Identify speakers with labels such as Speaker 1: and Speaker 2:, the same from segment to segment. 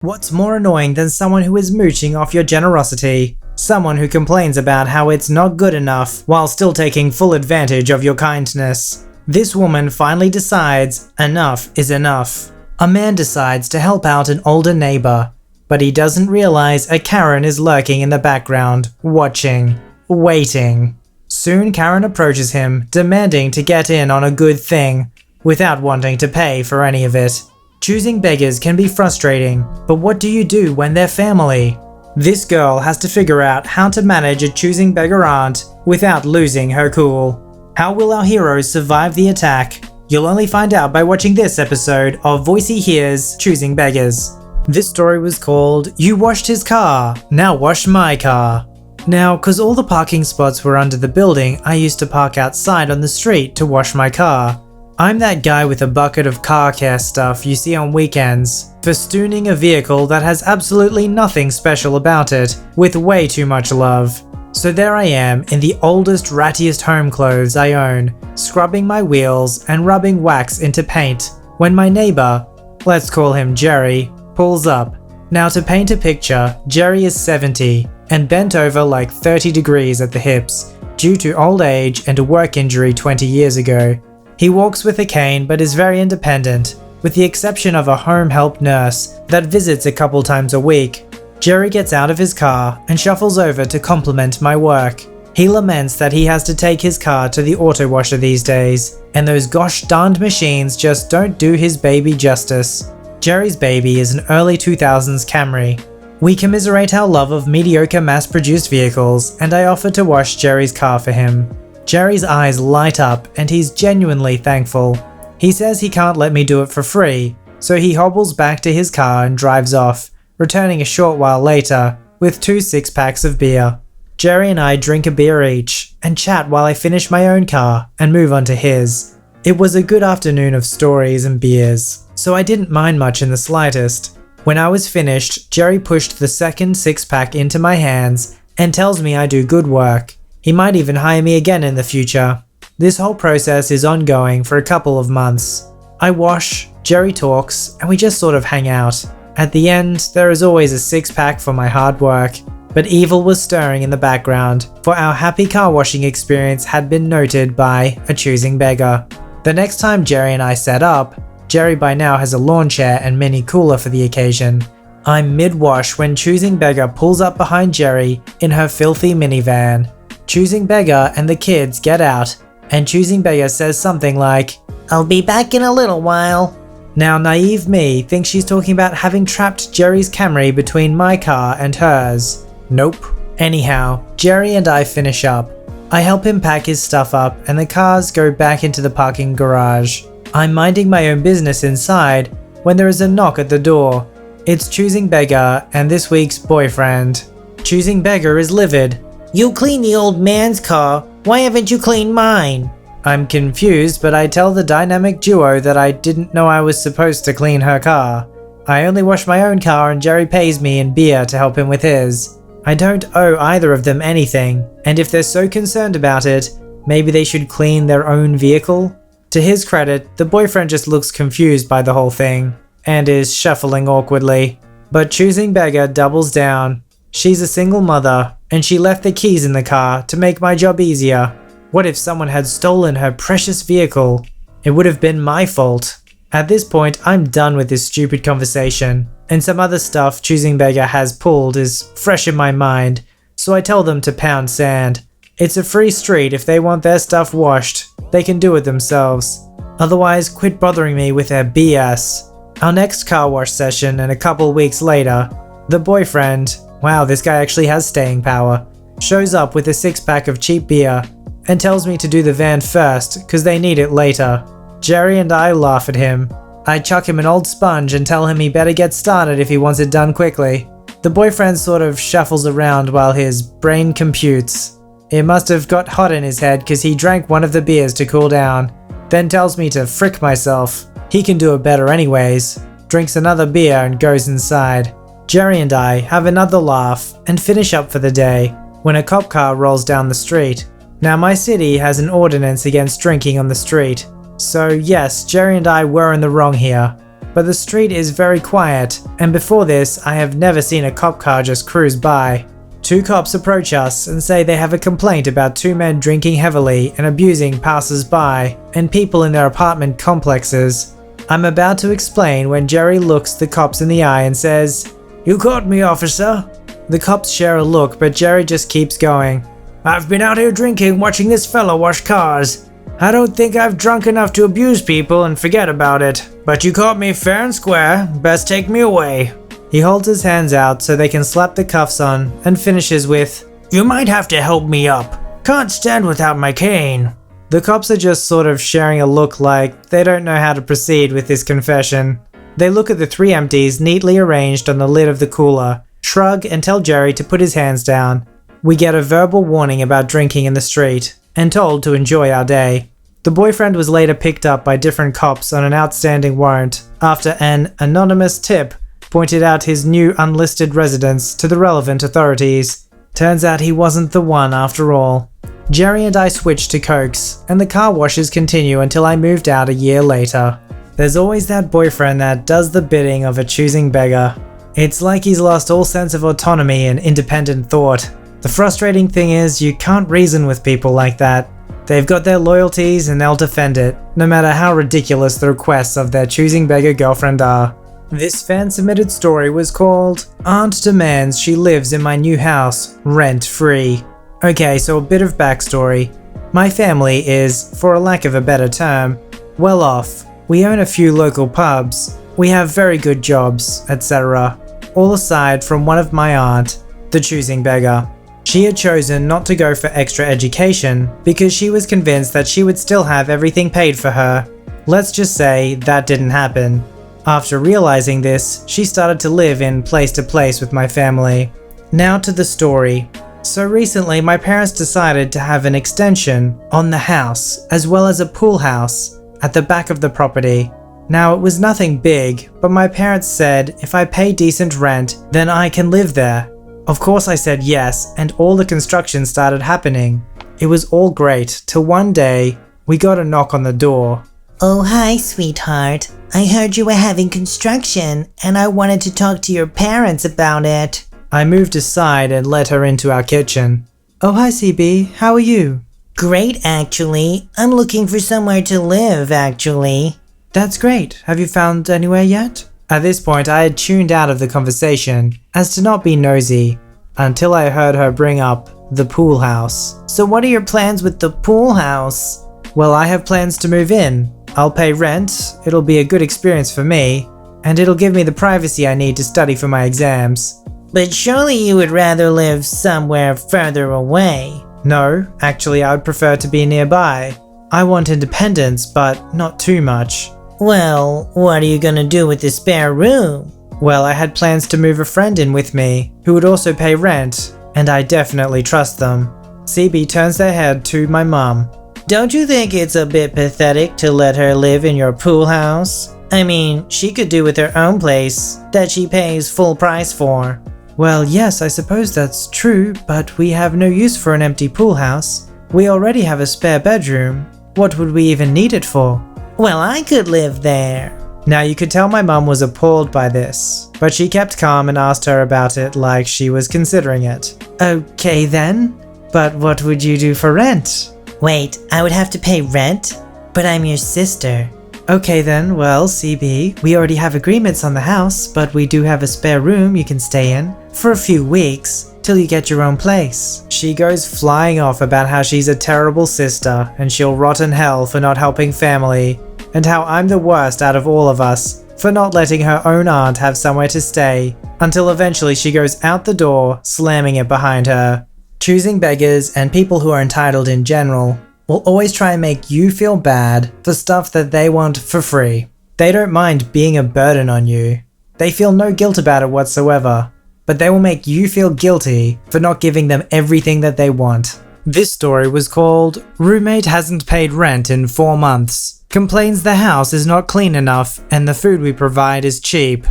Speaker 1: What's more annoying than someone who is mooching off your generosity? Someone who complains about how it's not good enough while still taking full advantage of your kindness. This woman finally decides enough is enough. A man decides to help out an older neighbor, but he doesn't realize a Karen is lurking in the background, watching, waiting. Soon Karen approaches him, demanding to get in on a good thing, without wanting to pay for any of it. Choosing beggars can be frustrating, but what do you do when they're family? This girl has to figure out how to manage a choosing beggar aunt without losing her cool. How will our heroes survive the attack? You'll only find out by watching this episode of VoiceyHere's Choosing Beggars. This story was called You Washed His Car, Now Wash My Car. Now, cause all the parking spots were under the building, I used to park outside on the street to wash my car. I'm that guy with a bucket of car care stuff you see on weekends, festooning a vehicle that has absolutely nothing special about it, with way too much love. So there I am in the oldest, rattiest home clothes I own, scrubbing my wheels and rubbing wax into paint, when my neighbor, let's call him Jerry, pulls up. Now to paint a picture, Jerry is 70 and bent over like 30 degrees at the hips, due to old age and a work injury 20 years ago. He walks with a cane but is very independent, with the exception of a home help nurse that visits a couple times a week. Jerry gets out of his car and shuffles over to compliment my work. He laments that he has to take his car to the auto washer these days, and those gosh darned machines just don't do his baby justice. Jerry's baby is an early 2000s Camry. We commiserate our love of mediocre mass-produced vehicles, and I offer to wash Jerry's car for him. Jerry's eyes light up and he's genuinely thankful. He says he can't let me do it for free, so he hobbles back to his car and drives off, returning a short while later with 2 6-packs of beer. Jerry and I drink a beer each and chat while I finish my own car and move on to his. It was a good afternoon of stories and beers, so I didn't mind much in the slightest. When I was finished, Jerry pushed the second 6-pack into my hands and tells me I do good work. He might even hire me again in the future. This whole process is ongoing for a couple of months. I wash, Jerry talks, and we just sort of hang out. At the end, there is always a 6-pack for my hard work, but evil was stirring in the background, for our happy car washing experience had been noted by a choosing beggar. The next time Jerry and I set up, Jerry by now has a lawn chair and mini cooler for the occasion. I'm mid-wash when choosing beggar pulls up behind Jerry in her filthy minivan. Choosing beggar and the kids get out, and choosing beggar says something like, "I'll be back in a little while." Now naive me thinks she's talking about having trapped Jerry's Camry between my car and hers. Nope. Anyhow, Jerry and I finish up. I help him pack his stuff up and the cars go back into the parking garage. I'm minding my own business inside when there is a knock at the door. It's choosing beggar and this week's boyfriend. Choosing beggar is livid. "You clean the old man's car, why haven't you cleaned mine?" I'm confused, but I tell the dynamic duo that I didn't know I was supposed to clean her car. I only wash my own car and Jerry pays me in beer to help him with his. I don't owe either of them anything, and if they're so concerned about it, maybe they should clean their own vehicle? To his credit, the boyfriend just looks confused by the whole thing, and is shuffling awkwardly. But choosing beggar doubles down. She's a single mother, and she left the keys in the car to make my job easier. What if someone had stolen her precious vehicle? It would have been my fault. At this point, I'm done with this stupid conversation, and some other stuff choosing beggar has pulled is fresh in my mind, so I tell them to pound sand. It's a free street. If they want their stuff washed, they can do it themselves. Otherwise, quit bothering me with their BS. Our next car wash session, and a couple weeks later, the boyfriend, wow, this guy actually has staying power, shows up with a 6-pack of cheap beer and tells me to do the van first cause they need it later. Jerry and I laugh at him. I chuck him an old sponge and tell him he better get started if he wants it done quickly. The boyfriend sort of shuffles around while his brain computes. It must have got hot in his head cause he drank one of the beers to cool down, then tells me to frick myself. He can do it better anyways. Drinks another beer and goes inside. Jerry and I have another laugh and finish up for the day when a cop car rolls down the street. Now my city has an ordinance against drinking on the street, so yes, Jerry and I were in the wrong here. but the street is very quiet, and before this I have never seen a cop car just cruise by. Two cops approach us and say they have a complaint about two men drinking heavily and abusing passers-by and people in their apartment complexes. I'm about to explain when Jerry looks the cops in the eye and says, "You caught me, officer." The cops share a look, but Jerry just keeps going. "I've been out here drinking, watching this fella wash cars. I don't think I've drunk enough to abuse people and forget about it, but you caught me fair and square, best take me away." He holds his hands out so they can slap the cuffs on and finishes with, "You might have to help me up. Can't stand without my cane." The cops are just sort of sharing a look like they don't know how to proceed with this confession. They look at the 3 empties neatly arranged on the lid of the cooler, shrug and tell Jerry to put his hands down. We get a verbal warning about drinking in the street and told to enjoy our day. The boyfriend was later picked up by different cops on an outstanding warrant after an anonymous tip pointed out his new unlisted residence to the relevant authorities. Turns out he wasn't the one after all. Jerry and I switched to Cokes, and the car washes continue until I moved out a year later. There's always that boyfriend that does the bidding of a choosing beggar. It's like he's lost all sense of autonomy and independent thought. The frustrating thing is you can't reason with people like that. They've got their loyalties and they'll defend it, no matter how ridiculous the requests of their choosing beggar girlfriend are. This fan-submitted story was called "Aunt Demands She Lives in My New House, Rent-Free." Okay, so a bit of backstory. My family is, for a lack of a better term, well off. We own a few local pubs, we have very good jobs, etc. All aside from one of my aunt, the choosing beggar. She had chosen not to go for extra education because she was convinced that she would still have everything paid for her. Let's just say that didn't happen. After realizing this, she started to live in place to place with my family. Now to the story. So recently my parents decided to have an extension on the house as well as a pool house at the back of the property. Now it was nothing big, but my parents said if I pay decent rent, then I can live there. Of course I said yes, and all the construction started happening. It was all great, till one day, we got a knock on the door.
Speaker 2: "Oh, hi, sweetheart. I heard you were having construction, and I wanted to talk to your parents about it."
Speaker 1: I moved aside and let her into our kitchen. "Oh, hi CB, how are you?"
Speaker 2: "Great, actually. I'm looking for somewhere to live, actually."
Speaker 1: "That's great. Have you found anywhere yet?" At this point, I had tuned out of the conversation, as to not be nosy, until I heard her bring up the pool house.
Speaker 2: "So what are your plans with the pool house?"
Speaker 1: "Well, I have plans to move in. I'll pay rent, it'll be a good experience for me, and it'll give me the privacy I need to study for my exams."
Speaker 2: "But surely you would rather live somewhere further away."
Speaker 1: "No, actually I would prefer to be nearby. I want independence, but not too much."
Speaker 2: "Well, what are you gonna do with the spare room?"
Speaker 1: "Well, I had plans to move a friend in with me, who would also pay rent, and I definitely trust them." CB turns their head to my mum.
Speaker 2: "Don't you think it's a bit pathetic to let her live in your pool house? I mean, she could do with her own place that she pays full price for."
Speaker 1: "Well, yes, I suppose that's true, but we have no use for an empty pool house. We already have a spare bedroom. What would we even need it for?"
Speaker 2: "Well, I could live there."
Speaker 1: Now you could tell my mum was appalled by this, but she kept calm and asked her about it like she was considering it. "Okay then, but what would you do for rent?"
Speaker 2: "Wait, I would have to pay rent? But I'm your sister."
Speaker 1: "Okay then, well CB, we already have agreements on the house, but we do have a spare room you can stay in for a few weeks till you get your own place." She goes flying off about how she's a terrible sister and she'll rot in hell for not helping family, and how I'm the worst out of all of us for not letting her own aunt have somewhere to stay, until eventually she goes out the door, slamming it behind her. Choosing beggars and people who are entitled in general will always try and make you feel bad for stuff that they want for free. They don't mind being a burden on you. They feel no guilt about it whatsoever, but they will make you feel guilty for not giving them everything that they want. This story was called "Roommate Hasn't Paid Rent in 4 Months. Complains the house is not clean enough and the food we provide is cheap."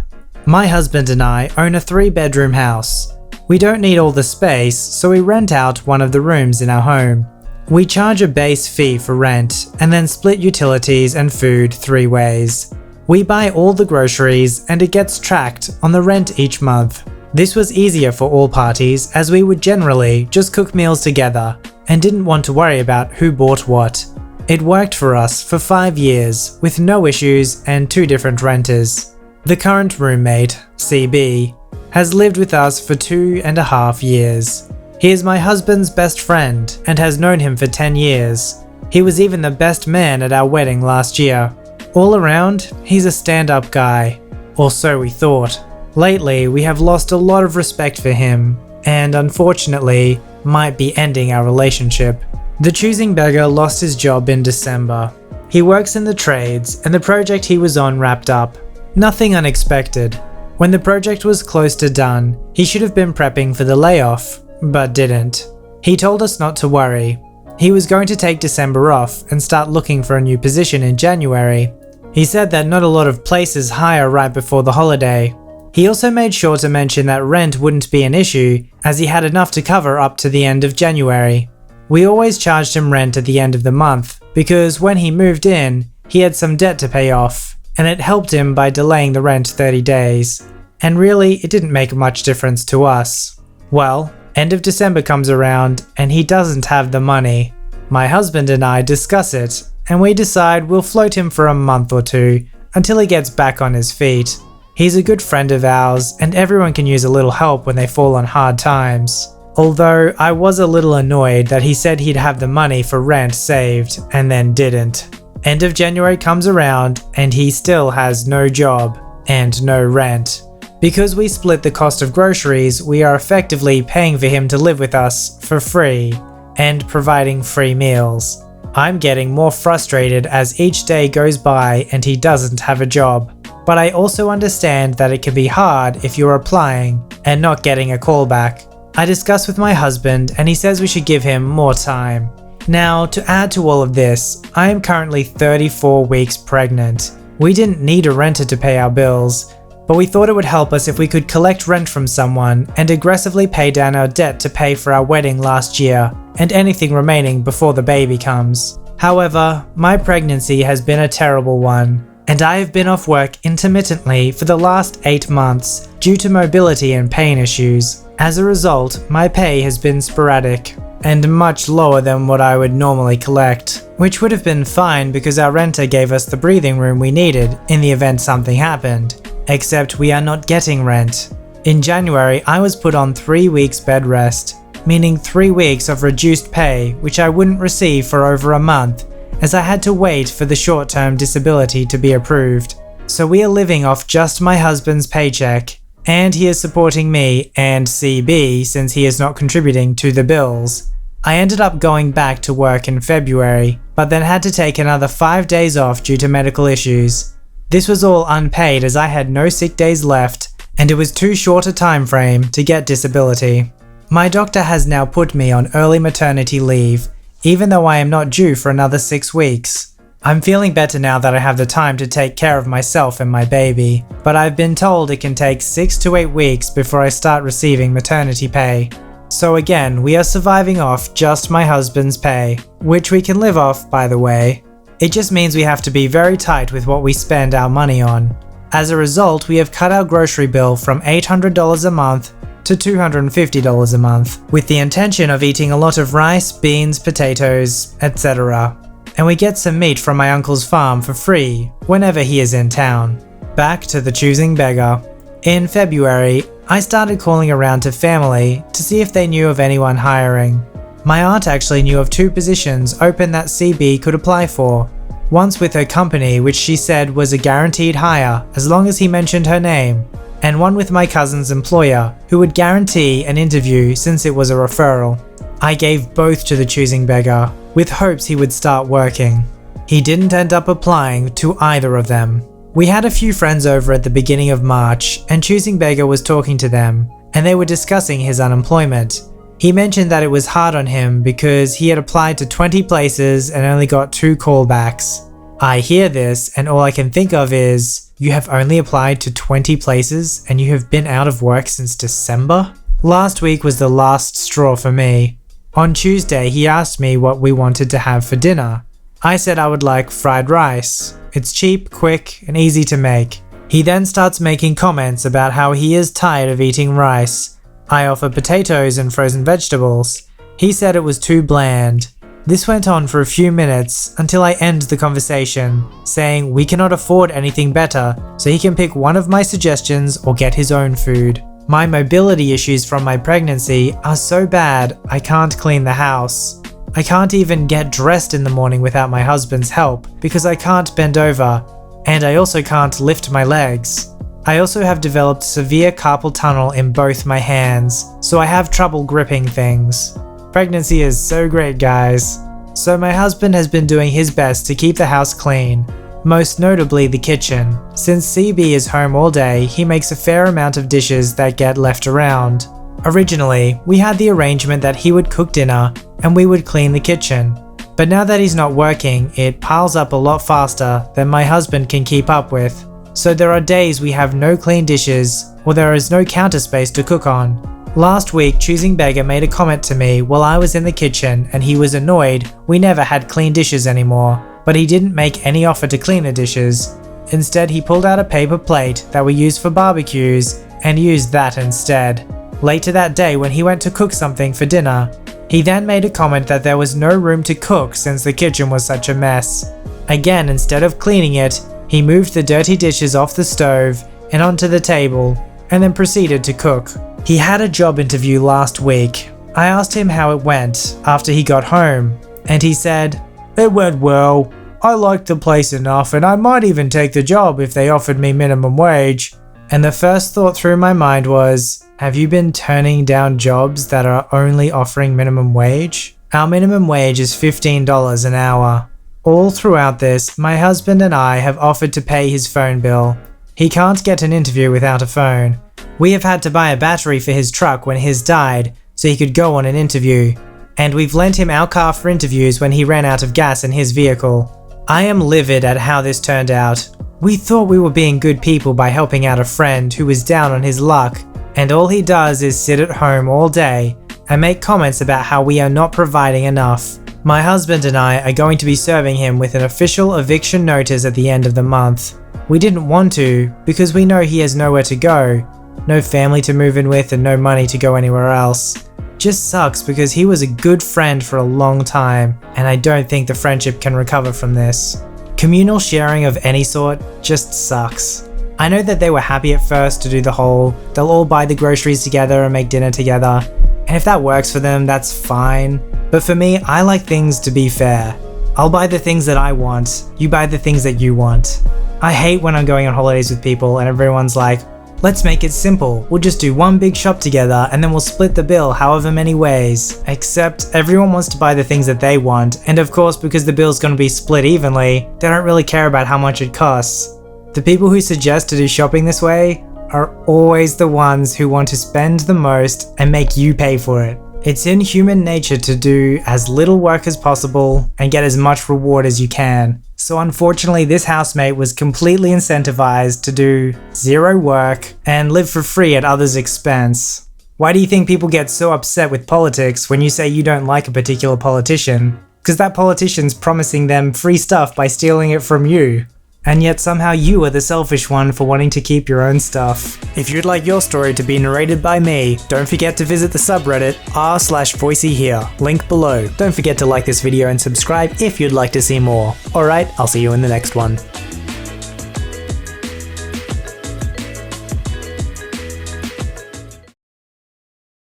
Speaker 1: My husband and I own a 3-bedroom house. We don't need all the space, so we rent out one of the rooms in our home. We charge a base fee for rent and then split utilities and food 3 ways. We buy all the groceries and it gets tracked on the rent each month. This was easier for all parties as we would generally just cook meals together and didn't want to worry about who bought what. It worked for us for 5 years with no issues and 2 different renters. The current roommate, CB, has lived with us for 2.5 years. He is my husband's best friend and has known him for 10 years. He was even the best man at our wedding last year. All around, he's a stand-up guy, or so we thought. Lately, we have lost a lot of respect for him, and unfortunately, might be ending our relationship. The choosing beggar lost his job in December. He works in the trades, and the project he was on wrapped up. Nothing unexpected. When the project was close to done, he should have been prepping for the layoff, but didn't. He told us not to worry. He was going to take December off and start looking for a new position in January. He said that not a lot of places hire right before the holiday. He also made sure to mention that rent wouldn't be an issue as he had enough to cover up to the end of January. We always charged him rent at the end of the month because when he moved in, he had some debt to pay off, and it helped him by delaying the rent 30 days. And really, it didn't make much difference to us. Well, end of December comes around and he doesn't have the money. My husband and I discuss it, and we decide we'll float him for a month or 2 until he gets back on his feet. He's a good friend of ours, and everyone can use a little help when they fall on hard times. Although I was a little annoyed that he said he'd have the money for rent saved and then didn't. End of January comes around and he still has no job and no rent. Because we split the cost of groceries, we are effectively paying for him to live with us for free and providing free meals. I'm getting more frustrated as each day goes by and he doesn't have a job. But I also understand that it can be hard if you're applying and not getting a call back. I discuss with my husband and he says we should give him more time. Now, to add to all of this, I am currently 34 weeks pregnant. We didn't need a renter to pay our bills, but we thought it would help us if we could collect rent from someone and aggressively pay down our debt to pay for our wedding last year and anything remaining before the baby comes. However, my pregnancy has been a terrible one, and I have been off work intermittently for the last 8 months due to mobility and pain issues. As a result, my pay has been sporadic and much lower than what I would normally collect, which would have been fine because our renter gave us the breathing room we needed in the event something happened, except we are not getting rent. In January, I was put on 3 weeks bed rest, meaning 3 weeks of reduced pay which I wouldn't receive for over a month, as I had to wait for the short-term disability to be approved. So we are living off just my husband's paycheck, and he is supporting me and CB since he is not contributing to the bills. I ended up going back to work in February, but then had to take another 5 days off due to medical issues. This was all unpaid as I had no sick days left, and it was too short a time frame to get disability. My doctor has now put me on early maternity leave, even though I am not due for another 6 weeks. I'm feeling better now that I have the time to take care of myself and my baby, but I've been told it can take 6 to 8 weeks before I start receiving maternity pay. So again, we are surviving off just my husband's pay, which we can live off, by the way. It just means we have to be very tight with what we spend our money on. As a result, we have cut our grocery bill from $800 a month to $250 a month, with the intention of eating a lot of rice, beans, potatoes, etc. And we get some meat from my uncle's farm for free whenever he is in town. Back to the choosing beggar. In February, I started calling around to family to see if they knew of anyone hiring. My aunt actually knew of 2 positions open that CB could apply for. Once with her company, which she said was a guaranteed hire as long as he mentioned her name, and one with my cousin's employer, who would guarantee an interview since it was a referral. I gave both to the choosing beggar, with hopes he would start working. He didn't end up applying to either of them. We had a few friends over at the beginning of March, and choosing beggar was talking to them, and they were discussing his unemployment. He mentioned that it was hard on him because he had applied to 20 places and only got 2 callbacks. I hear this and all I can think of is, you have only applied to 20 places and you have been out of work since December? Last week was the last straw for me. On Tuesday, he asked me what we wanted to have for dinner. I said I would like fried rice. It's cheap, quick, and easy to make. He then starts making comments about how he is tired of eating rice. I offer potatoes and frozen vegetables. He said it was too bland. This went on for a few minutes until I end the conversation, saying we cannot afford anything better, so he can pick one of my suggestions or get his own food. My mobility issues from my pregnancy are so bad I can't clean the house. I can't even get dressed in the morning without my husband's help because I can't bend over, and I also can't lift my legs. I also have developed severe carpal tunnel in both my hands, so I have trouble gripping things. Pregnancy is so great, guys. So my husband has been doing his best to keep the house clean, most notably the kitchen. Since CB is home all day, he makes a fair amount of dishes that get left around. Originally, we had the arrangement that he would cook dinner and we would clean the kitchen. But now that he's not working, it piles up a lot faster than my husband can keep up with. So there are days we have no clean dishes or there is no counter space to cook on. Last week, Choosing Beggar made a comment to me while I was in the kitchen and he was annoyed we never had clean dishes anymore, but he didn't make any offer to clean the dishes. Instead, he pulled out a paper plate that we use for barbecues and used that instead. Later that day, when he went to cook something for dinner, he then made a comment that there was no room to cook since the kitchen was such a mess. Again, instead of cleaning it, he moved the dirty dishes off the stove and onto the table and then proceeded to cook. He had a job interview last week. I asked him how it went after he got home, and he said, "It went well. I liked the place enough and I might even take the job if they offered me minimum wage." And the first thought through my mind was, have you been turning down jobs that are only offering minimum wage? Our minimum wage is $15 an hour. All throughout this, my husband and I have offered to pay his phone bill. He can't get an interview without a phone. We have had to buy a battery for his truck when his died so he could go on an interview. And we've lent him our car for interviews when he ran out of gas in his vehicle. I am livid at how this turned out. We thought we were being good people by helping out a friend who was down on his luck, and all he does is sit at home all day and make comments about how we are not providing enough. My husband and I are going to be serving him with an official eviction notice at the end of the month. We didn't want to because we know he has nowhere to go, no family to move in with and no money to go anywhere else. Just sucks because he was a good friend for a long time, and I don't think the friendship can recover from this. Communal sharing of any sort just sucks. I know that they were happy at first to do the whole, they'll all buy the groceries together and make dinner together, and if that works for them, that's fine. But for me, I like things to be fair. I'll buy the things that I want, you buy the things that you want. I hate when I'm going on holidays with people and everyone's like, let's make it simple, we'll just do one big shop together and then we'll split the bill however many ways. Except everyone wants to buy the things that they want, and of course because the bill's gonna be split evenly, they don't really care about how much it costs. The people who suggest to do shopping this way are always the ones who want to spend the most and make you pay for it. It's in human nature to do as little work as possible and get as much reward as you can. So unfortunately, this housemate was completely incentivized to do zero work and live for free at others' expense. Why do you think people get so upset with politics when you say you don't like a particular politician? Because that politician's promising them free stuff by stealing it from you. And yet somehow you are the selfish one for wanting to keep your own stuff. If you'd like your story to be narrated by me, don't forget to visit the subreddit r/VoiceyHere, link below. Don't forget to like this video and subscribe if you'd like to see more. Alright, I'll see you in the next one.